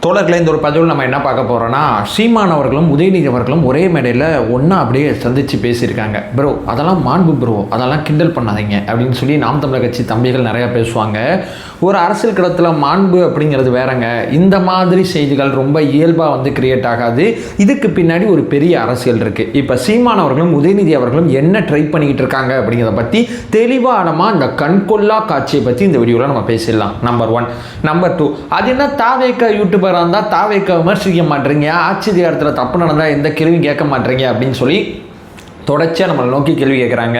தோழர்களே, இந்த ஒரு பதிவில் நம்ம என்ன பார்க்க போகிறோன்னா, சீமான் அவர்களும் உதயநிதி அவர்களும் ஒரே மேடையில் ஒன்றா அப்படியே சந்தித்து பேசியிருக்காங்க. ப்ரோ அதெல்லாம் மாண்பு ப்ரோ, அதெல்லாம் கிண்டல் பண்ணாதீங்க அப்படின்னு சொல்லி நாம் தமிழர் கட்சி தம்பிகள் நிறையா பேசுவாங்க. ஒரு அரசியல் களத்தில் மாண்பு அப்படிங்கிறது வேறங்க. இந்த மாதிரி செய்திகள் ரொம்ப இயல்பாக வந்து கிரியேட் ஆகாது. இதுக்கு பின்னாடி ஒரு பெரிய அரசியல் இருக்குது. இப்போ சீமான் அவர்களும் உதயநிதி அவர்களும் என்ன ட்ரை பண்ணிக்கிட்டு இருக்காங்க அப்படிங்கிறத பற்றி தெளிவானமாக இந்த கண்கொள்ளா காட்சியை பற்றி இந்த வீடியோவில் நம்ம பேசிடலாம். நம்பர் 1. நம்பர் 2, அது என்ன தாவேக்க யூடியூபராக இருந்தால் தாவேக்க விமர்சிக்க மாட்டீங்க, ஆட்சி அதிகாரத்தில் தப்பு நடந்தால் எந்த கேள்வியும் கேட்க மாட்டீங்க அப்படின்னு சொல்லி தொடர்ச்சியாக நம்மளை நோக்கி கேள்வி கேட்குறாங்க.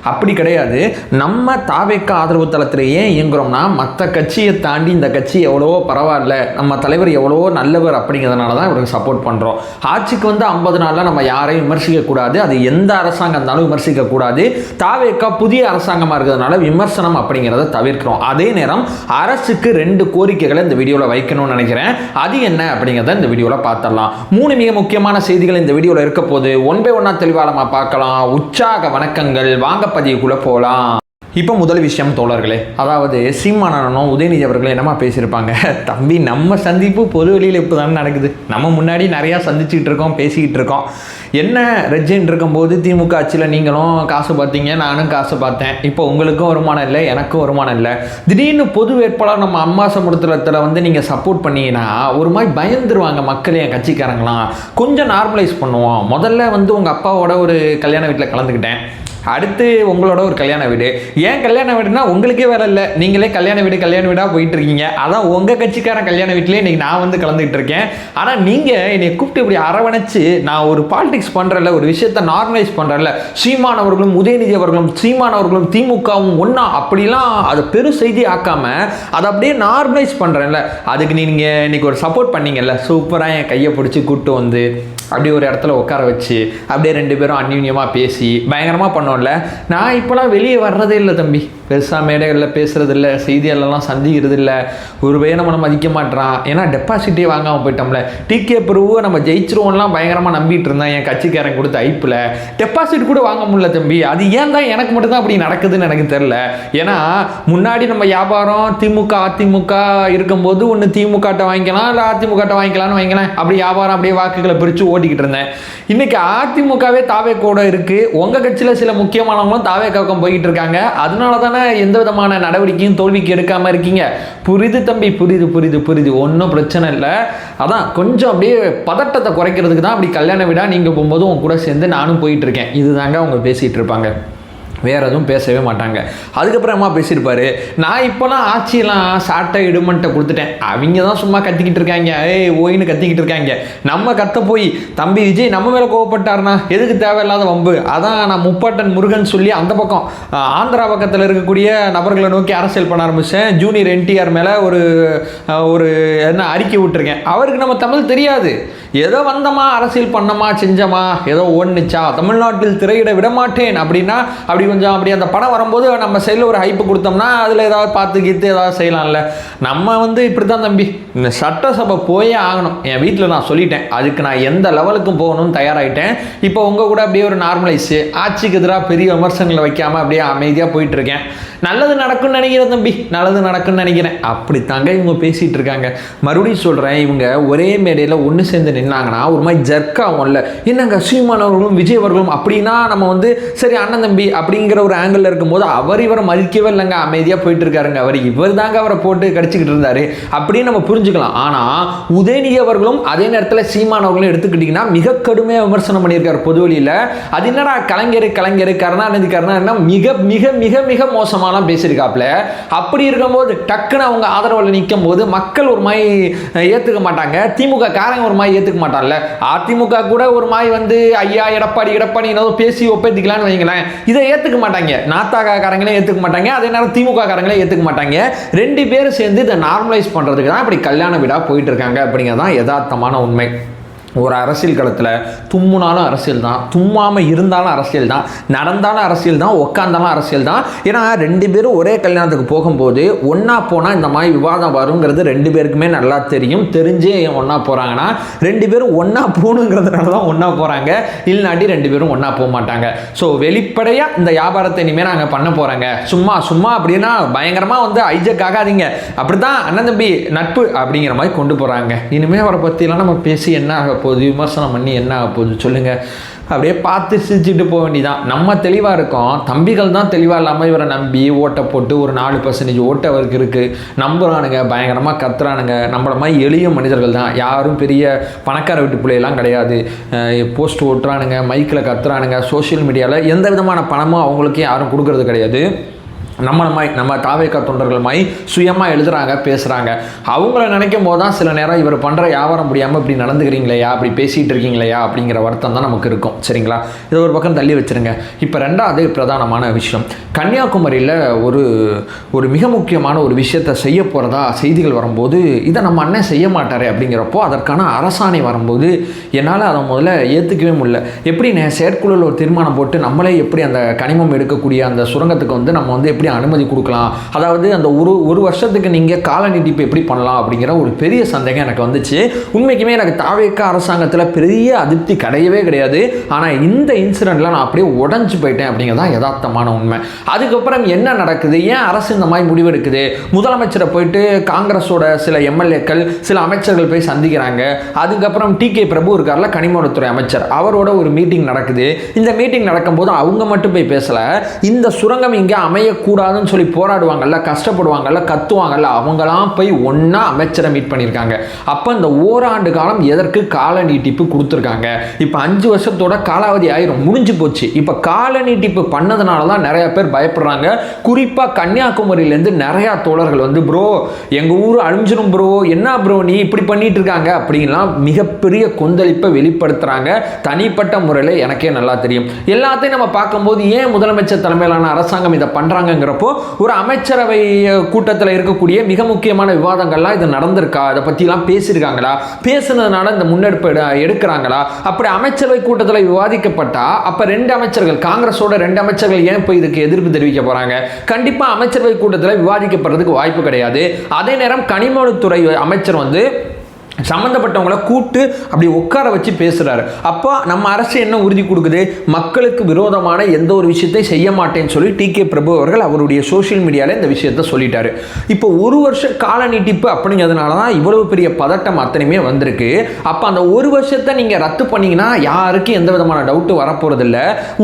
அப்படி கிடையாது. நம்ம தாவேக்க ஆதரவு தளத்தில் ஏன் இயங்குறோம்னா, மற்ற கட்சியை தாண்டி இந்த கட்சி எவ்வளவோ பரவாயில்ல, நம்ம தலைவர் எவ்வளவோ நல்லவர் அப்படிங்கிறதுனால தான் இவருக்கு சப்போர்ட் பண்ணுறோம். ஆட்சிக்கு வந்து 50 நாளில் நம்ம யாரையும் விமர்சிக்கக்கூடாது, அது எந்த அரசாங்கம் இருந்தாலும் விமர்சிக்கக்கூடாது. தாவேக்கா புதிய அரசாங்கமாக இருக்கிறதுனால விமர்சனம் அப்படிங்கிறத தவிர்க்கிறோம். அதே நேரம் அரசுக்கு 2 கோரிக்கைகளை இந்த வீடியோவில் வைக்கணும்னு நினைக்கிறேன். அது என்ன அப்படிங்கிறத இந்த வீடியோவில் பார்த்துடலாம். 3 மிக முக்கியமான செய்திகள் இந்த வீடியோவில் இருக்க போது ஒன் பை ஒன்னா தெளிவாக நம்ம பார்க்கலாம். உற்சாக வணக்கங்கள், வாங்க பதிவுக்குள்ள போகலாம். இப்போ முதல் விஷயம் தோழர்களே, அதாவது சீமானனும் உதயநிதி அவர்களும் என்னமா பேசியிருப்பாங்க. தம்பி, நம்ம சந்திப்பு பொது வெளியில் இப்போ தானே நடக்குது. நம்ம முன்னாடி நிறையா சந்திச்சுக்கிட்டு இருக்கோம், பேசிக்கிட்டு இருக்கோம். என்ன ரெஜென்ட் இருக்கும்போது திமுக ஆட்சியில் நீங்களும் காசு பார்த்தீங்க, நானும் காசு பார்த்தேன். இப்போ உங்களுக்கும் வருமானம் இல்லை, எனக்கும் வருமானம் இல்லை. திடீர்னு பொது வேட்பாளர் நம்ம அம்மா சமுத்திரத்தில் வந்து நீங்கள் சப்போர்ட் பண்ணீங்கன்னா ஒரு மாதிரி பயந்துருவாங்க மக்கள், என் கட்சிக்காரங்களாம். கொஞ்சம் நார்மலைஸ் பண்ணுவோம். முதல்ல வந்து உங்கள் அப்பாவோட ஒரு கல்யாண வீட்டில் கலந்துக்கிட்டேன், அடுத்து உங்களோட ஒரு கல்யாண வீடு. ஏன் கல்யாண வீடுனா உங்களுக்கே வேலை இல்லை, நீங்களே கல்யாண வீடாக போயிட்டு இருக்கீங்க. அதான் உங்கள் கட்சிக்காரன் கல்யாண வீட்டிலே இன்றைக்கி நான் வந்து கலந்துக்கிட்டு இருக்கேன். ஆனால் நீங்கள் என்னை கூப்பிட்டு இப்படி அரவணைச்சு நான் ஒரு பாலிடிக்ஸ் பண்ணுறல, ஒரு விஷயத்தை நார்மலைஸ் பண்ணுறல, சீமான் அவர்களும் உதயநிதி அவர்களும் சீமான் அவர்களும் திமுகவும் ஒன்றா அப்படிலாம் அதை பெரும் செய்தி ஆக்காமல் அதை அப்படியே நார்மலைஸ் பண்ணுறேன்ல, அதுக்கு நீங்கள் இன்றைக்கி ஒரு சப்போர்ட் பண்ணீங்கல்ல, சூப்பராக என் கையை பிடிச்சி கூப்பிட்டு வந்து அப்படியே ஒரு இடத்துல உட்கார வச்சு அப்படியே 2 பேரும் அந்யூன்யமாக பேசி பயங்கரமாக பண்ணோம்ல. நான் இப்போலாம் வெளியே வர்றதே இல்லை தம்பி, பெருசாக மேடைகளில் பேசுகிறது இல்லை, செய்திகளெல்லாம் சந்திக்கிறது இல்லை. ஒரு பையன் நம்மளை மதிக்க மாட்டான், ஏன்னா டெபாசிட்டே வாங்காமல் போயிட்டோம்ல. டிகே பிரபுவை நம்ம ஜெயிச்சிருவோம்லாம் பயங்கரமாக நம்பிட்டு இருந்தேன். என் கட்சிக்காரன் கொடுத்த ஐப்பில் டெபாசிட் கூட வாங்க முடியல தம்பி. அது ஏன் தான் எனக்கு மட்டும்தான் அப்படி நடக்குதுன்னு எனக்கு தெரில. ஏன்னா முன்னாடி நம்ம வியாபாரம் திமுக அதிமுக இருக்கும்போது ஒன்று திமுகட்ட வாங்கிக்கலாம், இல்லை அதிமுகட்ட வாங்கிக்கலாம்னு வைங்களேன். அப்படி வியாபாரம் அப்படியே வாக்குகளை பிரித்து ஓட்டிக்கிட்டு இருந்தேன். இன்னைக்கு அதிமுகவே தாவேக்கோட இருக்குது. உங்கள் கட்சியில் சில முக்கியமானவங்களும் தாவேக்காவுக்கும் போய்கிட்டு இருக்காங்க. அதனால தானே எந்த விதமான நடவடிக்கையும் தோல்விக்கு எடுக்காம இருக்கீங்க. புரியுது தம்பி, புரியுது, ஒன்றும் பிரச்சனை இல்லை. அதான் கொஞ்சம் அப்படியே பதட்டத்தை குறைக்கிறதுக்கு தான் அப்படி கல்யாண வீடா நீங்கள் போகும்போது உங்க கூட சேர்ந்து நானும் போயிட்டு இருக்கேன். இதுதாங்க அவங்க பேசிகிட்டு இருப்பாங்க, வேறு எதுவும் பேசவே மாட்டாங்க. அதுக்கப்புறமா பேசியிருப்பாரு, நான் இப்போலாம் ஆட்சியெல்லாம் சாட்டை இடுமன்ட்டை கொடுத்துட்டேன், அவங்க தான் சும்மா கத்திக்கிட்டு இருக்காங்க, ஓயின்னு கத்திக்கிட்டு இருக்காங்க. நம்ம கத்த போய் தம்பி விஜய் நம்ம மேலே கோவப்பட்டாருனா எதுக்கு தேவையில்லாத வம்பு. அதான் நான் முப்பாட்டன் முருகன் சொல்லி அந்த பக்கம் ஆந்திரா பக்கத்தில் இருக்கக்கூடிய நபர்களை நோக்கி அரசியல் பண்ண ஆரம்பித்தேன். ஜூனியர் என்டிஆர் மேலே ஒரு என்ன அறிக்கை விட்டுருக்கேன். அவருக்கு நம்ம தமிழ் தெரியாது, ஏதோ வந்தமா அரசியல் பண்ணமா செஞ்சமா ஏதோ ஒன்றுச்சா, தமிழ்நாட்டில் திரையிட விடமாட்டேன் அப்படின்னா அப்படி கொஞ்சம் அப்படி அந்த படம் வரும்போது நம்ம சைடில் ஒரு ஹைப்பு கொடுத்தோம்னா அதில் ஏதாவது பார்த்து கீத்து ஏதாவது செய்யலாம்ல. நம்ம வந்து இப்படி தான் தம்பி, இந்த சட்டசபை போயே ஆகணும். என் வீட்டில் நான் சொல்லிட்டேன், அதுக்கு நான் எந்த லெவலுக்கும் போகணும்னு தயாராகிட்டேன். இப்போ உங்கள் கூட அப்படியே ஒரு நார்மலைஸு, ஆட்சிக்கு எதிராக பெரிய விமர்சனங்களை வைக்காமல் அப்படியே அமைதியாக போயிட்டுருக்கேன். நல்லது நடக்கும்னு நினைக்கிறேன் தம்பி, நல்லது நடக்கும்னு நினைக்கிறேன். அப்படித்தாங்க இவங்க பேசிகிட்டு இருக்காங்க. மறுபடியும் சொல்கிறேன், இவங்க ஒரே மேடையில் ஒன்று சேர்ந்து நின்னாங்கன்னா ஒரு மாதிரி ஜர்க்காகும்ல. என்னங்க சீமான் அவர்களும் விஜய் அவர்களும் அப்படின்னா நம்ம வந்து சரி அண்ணன் தம்பி அப்படிங்கிற ஒரு ஆங்கிளில் இருக்கும்போது அவர் இவரை மதிக்கவே இல்லைங்க, அமைதியாக போயிட்டு இருக்காருங்க. இவர் தாங்க அவரை போட்டு கடிச்சிக்கிட்டு இருந்தாரு அப்படின்னு நம்ம புரிஞ்சுக்கலாம். ஆனால் உதயநிதி அவர்களும் அதே நேரத்தில் சீமான் அவர்களும் எடுத்துக்கிட்டிங்கன்னா மிக கடுமையாக விமர்சனம் பண்ணியிருக்காரு பொது வழியில். அது என்னடா கலைஞர் கருணாநிதி மிக மிக மிக மிக மோசமான பேசியிருக்காப்ல. அப்படி இருக்கும்போது டக்குன்னு அவங்க ஆதரவில் நிற்கும் போது மக்கள் ஒரு மாதிரி ஏற்றுக்க மாட்டாங்க, திமுக காரங்க ஒரு மாதிரி ஏற்றுக்க மாட்டாங்கல்ல. அதிமுக கூட ஒரு மாதிரி வந்து ஐயா எடப்பாடி ஏதோ பேசி ஒப்பேத்திக்கலான்னு வைங்களேன், இதை ஏற்றுக்க மாட்டாங்க. நாத்தாக்கா காரங்களே ஏற்றுக்க மாட்டாங்க, அதே நேரம் திமுக காரங்களே ஏற்றுக்க மாட்டாங்க. 2 பேரும் சேர்ந்து இதை நார்மலைஸ் பண்ணுறதுக்கு தான் இப்படி கல்யாண வீடாக போயிட்டு இருக்காங்க அப்படிங்கிறதான் யதார்த்தமான உண்மை. ஒரு அரசியல் களத்தில் தும்முனாலும் அரசியல் தான், தும்மாமல் இருந்தாலும் அரசியல் தான், நடந்தாலும் அரசியல் தான், உட்காந்தாலும் அரசியல் தான். ஏன்னா 2 பேரும் ஒரே கல்யாணத்துக்கு போகும்போது ஒன்றா போனால் இந்த மாதிரி விவாதம் வருங்கிறது 2 பேருக்குமே நல்லா தெரியும். தெரிஞ்சே ஒன்றா போகிறாங்கன்னா 2 பேரும் ஒன்றா போகணுங்கிறதுனால தான் ஒன்றா போகிறாங்க, இல்லாட்டி 2 பேரும் ஒன்றா போக மாட்டாங்க. ஸோ வெளிப்படையாக இந்த வியாபாரத்தை இனிமேல் நாங்கள் பண்ண போகிறாங்க, சும்மா அப்படின்னா பயங்கரமாக வந்து ஐஜெக் ஆகாதீங்க, அப்படி தான் அண்ணன் தம்பி நட்பு அப்படிங்கிற மாதிரி கொண்டு போகிறாங்க. இனிமேல் அவரை பற்றிலாம் நம்ம பேசி என்ன ஆக போகுது, விமர்சனம் பண்ணி என்ன ஆக போகுது சொல்லுங்கள். அப்படியே பார்த்து சிரிச்சுட்டு போக வேண்டியதான். நம்ம தெளிவாக இருக்கோம், தம்பிகள் தான் தெளிவாக இல்லாமல் இவரை நம்பி ஓட்டை போட்டு ஒரு 4% ஓட்டு அவருக்கு இருக்குது, நம்புறானுங்க, பயங்கரமாக கத்துறானுங்க. நம்மள மாதிரி எளிய மனிதர்கள் தான், யாரும் பெரிய பணக்கார வீட்டு பிள்ளையெல்லாம் கிடையாது. போஸ்ட் ஓட்டுறானுங்க, மைக்கில் கத்துறானுங்க, சோஷியல் மீடியாவில் எந்த விதமான பணமும் அவங்களுக்கே யாரும் கொடுக்கறது கிடையாது. நம்ம தாவேக்கா தொண்டர்கள் மாதிரி சுயமாக எழுதுகிறாங்க, பேசுகிறாங்க. அவங்கள நினைக்கும் போது தான் சில நேரம் இவர் பண்ணுற வியாபாரம் முடியாமல் இப்படி நடந்துக்கிறீங்களையா, அப்படி பேசிகிட்டு இருக்கீங்களையா அப்படிங்கிற வருத்தம் தான் நமக்கு இருக்கும். சரிங்களா, இதை ஒரு பக்கம் தள்ளி வச்சுருங்க. இப்போ 2வது பிரதானமான விஷயம், கன்னியாகுமரியில் ஒரு மிக முக்கியமான ஒரு விஷயத்தை செய்ய போகிறதா செய்திகள் வரும்போது, இதை நம்ம அண்ணன் செய்ய மாட்டார் அப்படிங்கிறப்போ அதற்கான அரசாணை வரும்போது என்னால் அதை முதல்ல ஏற்றுக்கவே முடியல. எப்படி செயற்குழுவில் ஒரு தீர்மானம் போட்டு நம்மளே எப்படி அந்த கனிமம் எடுக்கக்கூடிய அந்த சுரங்கத்துக்கு வந்து நம்ம வந்து எப்படி அனுமதி கொடுக்கலாம், அதாவது அந்த ஒரு வருஷத்துக்கு நீங்கள் கால நீட்டிப்பு எப்படி பண்ணலாம் அப்படிங்கிற ஒரு பெரிய சந்தேகம் எனக்கு வந்துச்சு. உண்மைக்குமே எனக்கு தாவேக்கா அரசாங்கத்தில் பெரிய அதிருப்தி கிடையாது. ஆனால் இந்த இன்சிடெண்ட்டில் நான் அப்படியே உடஞ்சி போயிட்டேன் அப்படிங்கிறதான் யதார்த்தமான உண்மை. அதுக்கப்புறம் என்ன நடக்குது, ஏன் அரசு இந்த மாதிரி முடிவு எடுக்குது, முதலமைச்சரை போயிட்டு காங்கிரஸோட சில எம்எல்ஏக்கள் சில அமைச்சர்கள் போய் சந்திக்கிறாங்க. அதுக்கப்புறம் டிகே பிரபு இருக்கார்ல, கனிமவளத்துறை அமைச்சர், அவரோட ஒரு மீட்டிங் நடக்குது. இந்த மீட்டிங் நடக்கும்போது அவங்க மட்டும் போய் பேசலை, இந்த சுரங்கம் இங்கே அமையக்கூடாதுன்னு சொல்லி போராடுவாங்கல்ல, கஷ்டப்படுவாங்கல்ல, கத்துவாங்கல்ல, அவங்களாம் போய் ஒன்றா அமைச்சரை மீட் பண்ணியிருக்காங்க. அப்போ இந்த ஓராண்டு காலம் எதற்கு கால நீட்டிப்பு கொடுத்துருக்காங்க? இப்போ 5 வருஷத்தோட காலாவதி ஆயிரும், முடிஞ்சு போச்சு. இப்போ கால நீட்டிப்பு பண்ணதுனால தான் நிறைய பேர் பயப்படுறாங்க. குறிப்பாக கன்னியாகுமரியிலேருந்து நிறையா தோழர்கள் வந்து ப்ரோ எங்கள் ஊர் அழிஞ்சிரும் ப்ரோ, என்ன ப்ரோ நீ இப்படி பண்ணிட்டு இருக்காங்க அப்படின்லாம் மிகப்பெரிய கொந்தளிப்பை வெளிப்படுத்துகிறாங்க. தனிப்பட்ட முறையில் எனக்கே நல்லா தெரியும். எல்லாத்தையும் நம்ம பார்க்கும்போது ஏன் முதலமைச்சர் தலைமையிலான அரசாங்கம் இதை பண்ணுறாங்கங்கிறப்போ ஒரு அமைச்சரவை கூட்டத்தில் இருக்கக்கூடிய மிக முக்கியமான விவாதங்கள்லாம் இது நடந்திருக்கா, இதை பற்றிலாம் பேசியிருக்காங்களா, பேசுனதுனால இந்த முன்னெடுப்பு எடுக்கிறாங்களா? அப்படி அமைச்சரவை கூட்டத்தில் விவாதிக்கப்பட்டா அப்போ 2 அமைச்சர்கள், காங்கிரஸோட 2 அமைச்சர்கள் ஏன் போய் இதுக்கு எதிர்ப்பு தெரிவிக்க போகிறாங்க? கண்டிப்பாக அமைச்சரவை கூட்டத்தில் விவாதிக்கப்படுறதுக்கு வாய்ப்பு கிடையாது. அதே நேரம் கனிமவளத்துறை அமைச்சர் வந்து சம்மந்தப்பட்டவங்களை கூப்பிட்டு அப்படி உட்கார வச்சு பேசுகிறாரு. அப்போ நம்ம அரசு என்ன உறுதி கொடுக்குது, மக்களுக்கு விரோதமான எந்த ஒரு விஷயத்தை செய்ய மாட்டேன்னு சொல்லி டிகே பிரபு அவர்கள் அவருடைய சோஷியல் மீடியாவில் இந்த விஷயத்தை சொல்லிட்டாரு. இப்போ 1 வருஷம் கால நீட்டிப்பு அப்படிங்கிறதுனால தான் இவ்வளவு பெரிய பதட்டம் அத்தனையுமே வந்திருக்கு. அப்போ அந்த 1 வருஷத்தை நீங்கள் ரத்து பண்ணிங்கன்னா யாருக்கும் எந்த விதமான டவுட்டு வரப்போகிறதில்ல.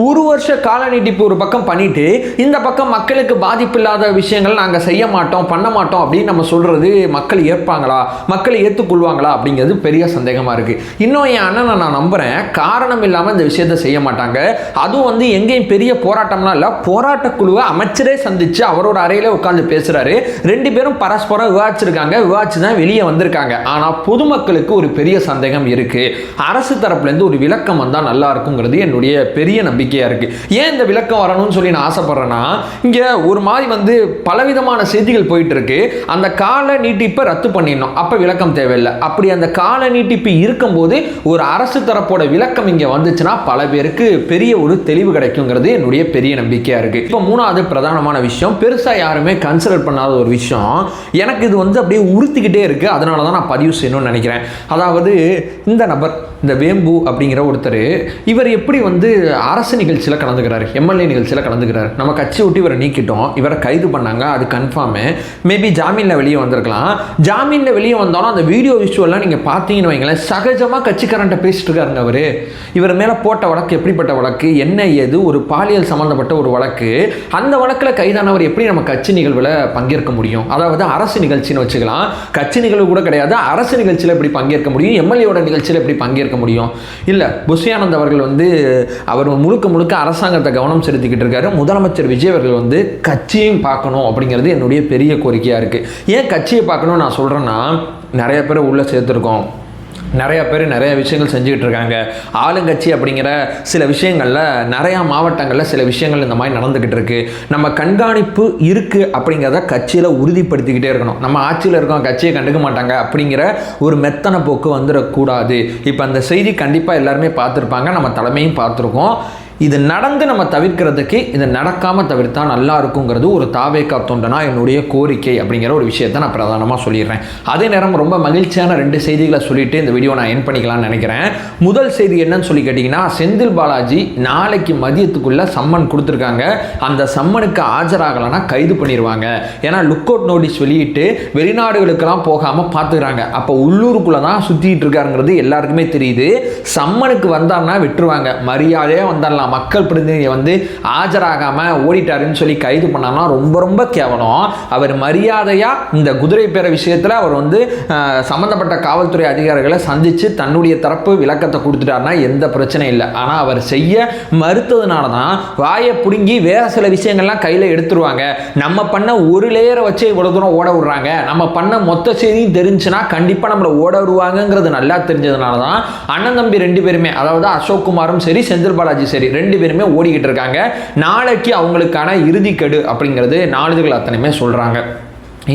1 வருஷ கால நீட்டிப்பு ஒரு பக்கம் பண்ணிட்டு இந்த பக்கம் மக்களுக்கு பாதிப்பில்லாத விஷயங்கள் நாங்கள் செய்ய மாட்டோம், பண்ண மாட்டோம் அப்படின்னு நம்ம சொல்கிறது மக்கள் ஏற்பாங்களா, மக்கள் ஏற்றுக்கொள்வாங்களா அப்படிங்கிறது பெரிய சந்தேகமா இருக்கு. இன்னும் என் அண்ணனை நான் நம்புறேன், காரணம் இல்லாமல் இந்த விஷயத்தை செய்ய மாட்டாங்க. அதுவும் வந்து எங்கேயும் பெரிய போராட்டம்னா இல்லை, போராட்ட குழுவை அமைச்சரே சந்திச்சு அவரோட அறையில உட்கார்ந்து பேசுறாரு. 2 பேரும் பரஸ்பரம் விவாதிச்சிருக்காங்க, விவாதிச்சு தான் வெளியே வந்திருக்காங்க. ஆனால் பொதுமக்களுக்கு ஒரு பெரிய சந்தேகம் இருக்கு. அரசு தரப்புலேருந்து ஒரு விளக்கம் வந்தால் நல்லா இருக்குங்கிறது என்னுடைய பெரிய நம்பிக்கையா இருக்கு. ஏன் இந்த விளக்கம் வரணும்னு சொல்லி நான் ஆசைப்படுறேன்னா, இங்க ஒரு மாதிரி வந்து பலவிதமான செய்திகள் போயிட்டு இருக்கு. அந்த கால நீட்டிப்பை ரத்து பண்ணிடணும், அப்ப விளக்கம் தேவையில்லை. அப்படி அந்த கால நீட்டிப்பு இருக்கும்போது ஒரு அரசு தரப்போட விளக்கம் இங்கே வந்துச்சுன்னா பல பேருக்கு பெரிய ஒரு தெளிவு கிடைக்குங்கிறது என்னுடைய பெரிய நம்பிக்கையாக இருக்குது. இப்போ 3வது பிரதானமான விஷயம், பெருசாக யாருமே கன்சிடர் பண்ணாத ஒரு விஷயம், எனக்கு இது வந்து அப்படியே உறுத்திக்கிட்டே இருக்குது. அதனால தான் நான் பதிவு செய்யணும்னு நினைக்கிறேன். அதாவது இந்த நபர், இந்த வேம்பு அப்படிங்கிற ஒருத்தர், இவர் எப்படி வந்து அரசு நிகழ்ச்சியில் கலந்துக்கிறாரு, எம்எல்ஏ நிகழ்ச்சியில் கலந்துக்கிறாரு. நம்ம கட்சி விட்டு இவரை நீக்கிட்டோம், இவரை கைது பண்ணாங்க, அது கன்ஃபார்மு. மேபி ஜாமீனில் வெளியே வந்திருக்கலாம். ஜாமீனில் வெளியே வந்தாலும் அந்த வீடியோ விஷுவல்லாம் நீங்கள் பார்த்தீங்கன்னு வைங்களேன், சகஜமாக கட்சிக்காரன்ட்ட பேசிட்டு இருக்காருங்க அவர். இவர் மேலே போட்ட வழக்கு எப்படிப்பட்ட வழக்கு, என்ன ஏது, ஒரு பாலியல் சம்மந்தப்பட்ட ஒரு வழக்கு. அந்த வழக்கில் கைதானவர் எப்படி நம்ம கட்சி நிகழ்வில் பங்கேற்க முடியும்? அதாவது அரசு நிகழ்ச்சின்னு வச்சுக்கலாம், கட்சி நிகழ்வு கூட கிடையாது, அரசு நிகழ்ச்சியில் எப்படி பங்கேற்க முடியும், எம்எல்ஏவோட நிகழ்ச்சியில் எப்படி பங்கேற்க முடியும்? இல்லை, புஷியானந்த் அவர்கள் வந்து அவர் முழுக்க அரசாங்கத்தை கவனம் செலுத்திக்கிட்டு இருக்காரு. முதலமைச்சர் விஜய் அவர்கள் வந்து கட்சியையும் பார்க்கணும் அப்படிங்கிறது என்னுடைய பெரிய கோரிக்கையாக இருக்குது. ஏன் கட்சியை பார்க்கணும் நான் சொல்கிறேன்னா, நிறைய பேரை உள்ளே சேர்த்துருக்கோம், நிறையா பேர் நிறைய விஷயங்கள் செஞ்சுக்கிட்டு இருக்காங்க. ஆளுங்கட்சி அப்படிங்கிற சில விஷயங்களில் நிறையா மாவட்டங்களில் சில விஷயங்கள் இந்த மாதிரி நடந்துக்கிட்டு இருக்கு. நம்ம கண்காணிப்பு இருக்குது அப்படிங்கிறத கட்சியில் உறுதிப்படுத்திக்கிட்டே இருக்கணும். நம்ம ஆட்சியில் இருக்கோம், கட்சியை கண்டுக்க மாட்டாங்க அப்படிங்கிற ஒரு மெத்தனை போக்கு வந்துடக்கூடாது. இப்போ அந்த செய்தி கண்டிப்பாக எல்லாருமே பார்த்துருப்பாங்க, நம்ம தலைமையும் பார்த்துருக்கோம். இது நடந்து நம்ம தவிர்க்கிறதுக்கு இது நடக்காமல் தவிர்த்தா நல்லா இருக்குங்கிறது ஒரு தாவேகா தொண்டனா என்னுடைய கோரிக்கை அப்படிங்கிற ஒரு விஷயத்தை நான் பிரதானமாக சொல்லிடுறேன். அதே நேரம் ரொம்ப மகிழ்ச்சியான 2 செய்திகளை சொல்லிட்டு இந்த வீடியோ நான் என் பண்ணிக்கலாம்னு நினைக்கிறேன். முதல் செய்தி என்னன்னு சொல்லி கேட்டிங்கன்னா, செந்தில் பாலாஜி நாளைக்கு மதியத்துக்குள்ளே சம்மன் கொடுத்துருக்காங்க. அந்த சம்மனுக்கு ஆஜராகலைன்னா கைது பண்ணிடுவாங்க. ஏன்னா லுக் அவுட் நோட்டீஸ் வெளியிட்டு வெளிநாடுகளுக்கெல்லாம் போகாமல் பார்த்துக்கிறாங்க. அப்போ உள்ளூருக்குள்ளே தான் சுற்றிட்டு இருக்காருங்கிறது எல்லாருக்குமே தெரியுது. சம்மனுக்கு வந்தார்னா விட்டுருவாங்க, மரியாதையாக வந்தாரலாம். மக்கள் பிரதிநிதியை வந்து ஆஜராகாமல் ஓடிட்டாருன்னு சொல்லி கைது பண்ணாங்கன்னா ரொம்ப ரொம்ப கேவலம். அவர் மரியாதையாக இந்த குதிரை பேர விஷயத்தில் அவர் வந்து சம்மந்தப்பட்ட காவல்துறை அதிகாரிகளை சந்தித்து தன்னுடைய தரப்பு விளக்கத்தை கொடுத்துட்டாருன்னா எந்த பிரச்சனையும் இல்லை. ஆனால் அவர் செய்ய மறுத்ததுனால தான் வாயை பிடுங்கி வேறு சில விஷயங்கள்லாம் கையில் எடுத்துருவாங்க. நம்ம பண்ண ஒரு லேயரை வச்சு இவ்வளோ தூரம் ஓட விடுறாங்க, நம்ம பண்ண மொத்த செய்தியும் தெரிஞ்சுன்னா கண்டிப்பாக நம்மளை ஓட விடுவாங்கங்கிறது நல்லா தெரிஞ்சதுனால தான் அண்ணன் தம்பி 2 பேருமே, அதாவது அசோக் குமாரும் சரி செந்தில் பாலாஜி சரி 2 பேருமே ஓடிக்கிட்டு இருக்காங்க. நாளைக்கு அவங்களுக்கான இறுதிக்கெடு அப்படிங்கிறது நாளிதழ்கள் அத்தனையுமே சொல்றாங்க.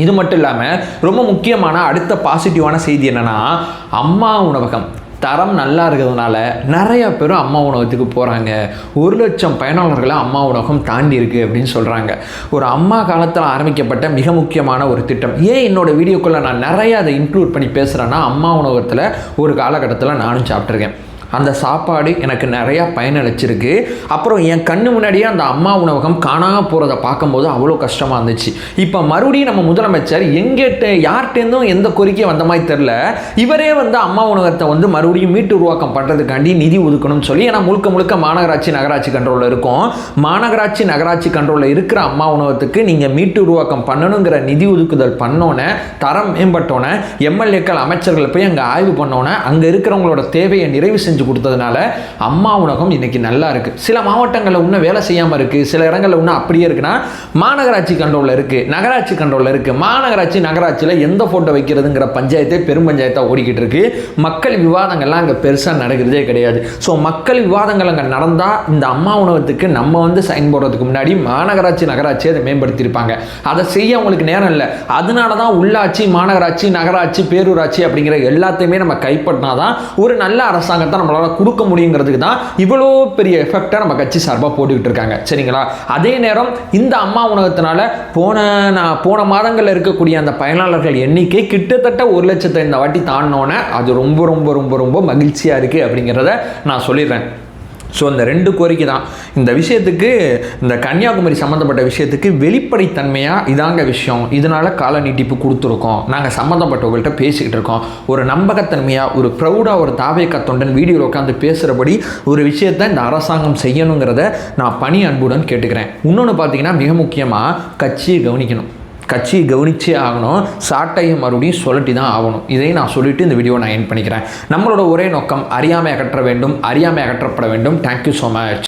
இது மட்டும் இல்லாமல் ரொம்ப முக்கியமான அடுத்த பாசிட்டிவான செய்தி என்னன்னா, அம்மா உணவகம் தரம் நல்லா இருக்கிறதுனால நிறைய பேரும் அம்மா உணவகத்துக்கு போகிறாங்க. 1 லட்சம் பயனாளர்களை அம்மா உணவகம் தாண்டி இருக்குது அப்படின்னு சொல்கிறாங்க. ஒரு அம்மா காலத்தில் ஆரம்பிக்கப்பட்ட மிக முக்கியமான ஒரு திட்டம். ஏன் என்னோடய வீடியோக்குள்ளே நான் நிறைய அதை இன்க்ளூட் பண்ணி பேசுகிறேன்னா, அம்மா உணவகத்தில் ஒரு காலகட்டத்தில் நானும் சாப்பிட்ருக்கேன். அந்த சாப்பாடு எனக்கு நிறையா பயனளிச்சிருக்கு. அப்புறம் என் கண்ணு முன்னாடியே அந்த அம்மா உணவகம் காணாமல் போகிறத பார்க்கும்போது அவ்வளோ கஷ்டமாக இருந்துச்சு. இப்போ மறுபடியும் நம்ம முதலமைச்சர் யார்கிட்டேருந்தும் எந்த கோரிக்கையும் வந்த மாதிரி தெரில, இவரே வந்து அம்மா உணவகத்தை வந்து மறுபடியும் மீட்டு உருவாக்கம் பண்ணுறதுக்காண்டி நிதி ஒதுக்கணும்னு சொல்லி, ஏன்னா முழுக்க மாநகராட்சி நகராட்சி கண்ட்ரோலில் இருக்கும். மாநகராட்சி நகராட்சி கண்ட்ரோலில் இருக்கிற அம்மா உணவகத்துக்கு நீங்கள் மீட்டு உருவாக்கம் பண்ணணுங்கிற நிதி ஒதுக்குதல் பண்ணோன்னே, தரம் மேம்பட்டோன்னே, எம்எல்ஏக்கள் அமைச்சர்கள் போய் அங்கே ஆய்வு பண்ணோன்னே, அங்கே இருக்கிறவங்களோட தேவையை நிறைவு செஞ்சு கொடுத்ததுனால அம்மா உணவகம் இன்னைக்கு நல்லா இருக்கு. சில மாவட்டங்களில் இன்னும் வேலை செய்யாமல் இருக்கு, சில இடங்களில் இன்னும் அப்படியே இருக்குன்னா மாநகராட்சி கண்ட்ரோலில் இருக்கு, நகராட்சி கண்ட்ரோலில் இருக்கு. மாநகராட்சி நகராட்சியில் எந்த போட்டோ வைக்கிறதுங்கிற பஞ்சாயத்தே பெரும் பஞ்சாயத்தாக ஓடிக்கிட்டு இருக்கு. மக்கள் விவாதங்கள்லாம் அங்கே பெருசாக நடக்கிறதே கிடையாது. ஸோ மக்கள் விவாதங்கள் அங்கே நடந்தால் இந்த அம்மா உணவகத்துக்கு நம்ம வந்து சைன் போடுறதுக்கு முன்னாடி மாநகராட்சி நகராட்சி அதை மேம்படுத்தியிருப்பாங்க. அதை செய்ய அவங்களுக்கு நேரம் இல்லை. அதனால தான் உள்ளாட்சி மாநகராட்சி நகராட்சி பேரூராட்சி அப்படிங்கிற எல்லாத்தையுமே நம்ம கைப்பற்றினாதான் ஒரு நல்ல அரசாங்கத்தை நம்ம கொடுக்க முடியுங்கிறதுக்கு தான் இவ்வளோ பெரிய எஃபெக்டை நம்ம கட்சி சார்பாக போட்டுக்கிட்டு இருக்காங்க. சரிங்களா? அதே நேரம் இந்த அம்மா உணவகத்தினால போன மாதங்களில் இருக்கக்கூடிய அந்த பயனாளர்கள் எண்ணிக்கை கிட்டத்தட்ட 1 லட்சத்தை இந்த வாட்டி தாண்டினோன்னே அது ரொம்ப ரொம்ப ரொம்ப ரொம்ப மகிழ்ச்சியாக இருக்குது அப்படிங்கிறத நான் சொல்லிடுறேன். ஸோ இந்த 2 கோரிக்கை தான் இந்த விஷயத்துக்கு, இந்த கன்னியாகுமரி சம்மந்தப்பட்ட விஷயத்துக்கு வெளிப்படைத்தன்மையாக இதாங்க விஷயம், இதனால் கால நீட்டிப்பு கொடுத்துருக்கோம், நாங்கள் சம்மந்தப்பட்டவர்கள்ட்ட பேசிக்கிட்டு இருக்கோம், ஒரு நம்பகத்தன்மையாக ஒரு ப்ரௌடாக ஒரு தாவேகா தொண்டன் வீடியோவில் உட்காந்து பேசுகிறபடி ஒரு விஷயத்தை இந்த அரசாங்கம் செய்யணுங்கிறத நான் பணி அன்புடன் கேட்டுக்கிறேன். இன்னொன்று பார்த்தீங்கன்னா, மிக முக்கியமாக கட்சியை கவனிக்கணும். கட்சியை கவனிச்சே ஆகணும். சாட்டையை மறுபடியும் சொல்லட்டி தான் ஆகணும். இதையும் நான் சொல்லிட்டு இந்த வீடியோ நான் எண்ட் பண்ணிக்கிறேன். நம்மளோட ஒரே நோக்கம் அறியாமை அகற்ற வேண்டும், அறியாமை அகற்றப்பட வேண்டும். Thank you so much.